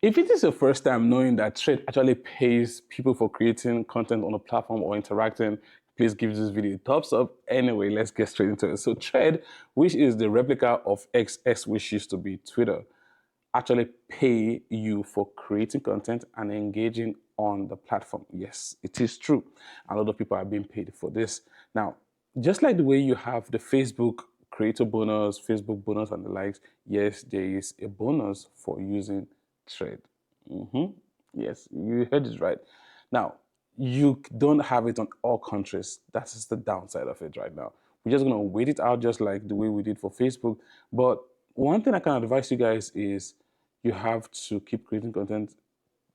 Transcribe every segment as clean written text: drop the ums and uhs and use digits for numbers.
If it is your first time knowing that Thread actually pays people for creating content on a platform or interacting, please give this video a thumbs up. Anyway, let's get straight into it. So Thread, which is the replica of X, which used to be Twitter, actually pay you for creating content and engaging on the platform. Yes, it is true. A lot of people are being paid for this. Now, just like the way you have the Facebook creator bonus, Facebook bonus, and the likes, yes, there is a bonus for using Thread. Yes, you heard it right. Now, you don't have it on all countries. That is the downside of it right now. We're just going to wait it out just like the way we did for Facebook. But one thing I can advise you guys is you have to keep creating content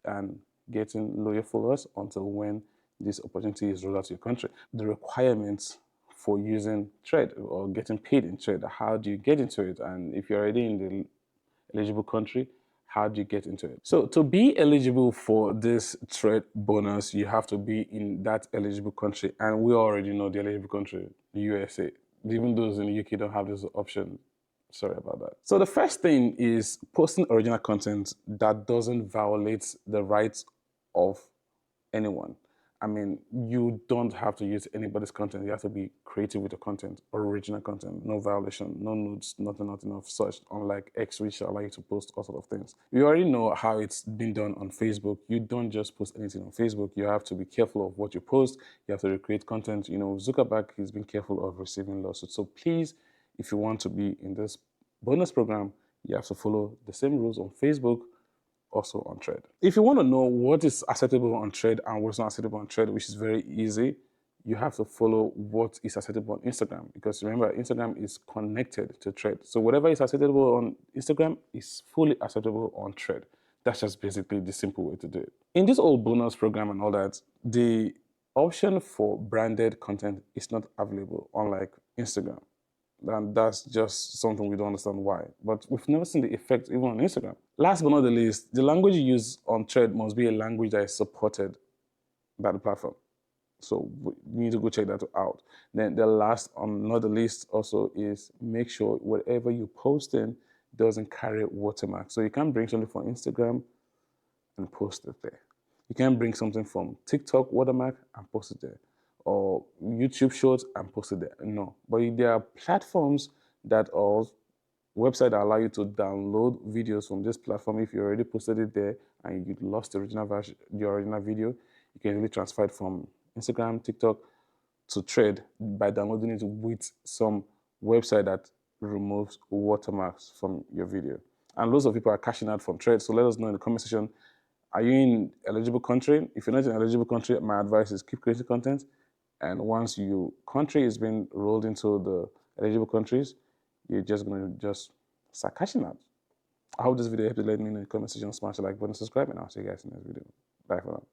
and getting loyal followers until when this opportunity is rolled out to your country. The requirements for using Thread or getting paid in Thread, how do you get into it? And if you're already in the eligible country, how do you get into it? So to be eligible for this Thread bonus, you have to be in that eligible country. And we already know the eligible country, the USA. Even those in the UK don't have this option. Sorry about that. So the first thing is posting original content that doesn't violate the rights of anyone. I mean, you don't have to use anybody's content. You have to be creative with the content, original content, no violation, no nudes, nothing of such, unlike X, which allow you to post all sort of things. You already know how it's been done on Facebook. You don't just post anything on Facebook. You have to be careful of what you post. You have to recreate content. You know, Zuckerberg has been careful of receiving lawsuits. So please, if you want to be in this bonus program, you have to follow the same rules on Facebook, also on Thread. If you want to know what is acceptable on Thread and what's not acceptable on Thread, which is very easy, you have to follow what is acceptable on Instagram, because remember, Instagram is connected to Thread. So whatever is acceptable on Instagram is fully acceptable on Thread. That's just basically the simple way to do it. In this old bonus program and all that, the option for branded content is not available, unlike Instagram. And that's just something we don't understand why. But we've never seen the effect even on Instagram. Last but not the least, the language you use on Thread must be a language that is supported by the platform. So we need to go check that out. Then the last not the least also is make sure whatever you post in doesn't carry watermark. So you can't bring something from Instagram and post it there. You can't bring something from TikTok watermark and post it there, or YouTube Shorts and post it there. No, but there are platforms that are websites that allow you to download videos from this platform. If you already posted it there and you lost the original version, the original video, you can really transfer it from Instagram, TikTok to Thread by downloading it with some website that removes watermarks from your video. And lots of people are cashing out from Thread. So let us know in the comment section. Are you in eligible country? If you're not in eligible country, my advice is keep creating content. And once your country is being rolled into the eligible countries, you're just going to start cashing out. I hope this video helped you. Let me know in the comment section, smash the like button, subscribe, and I'll see you guys in the next video. Bye for now.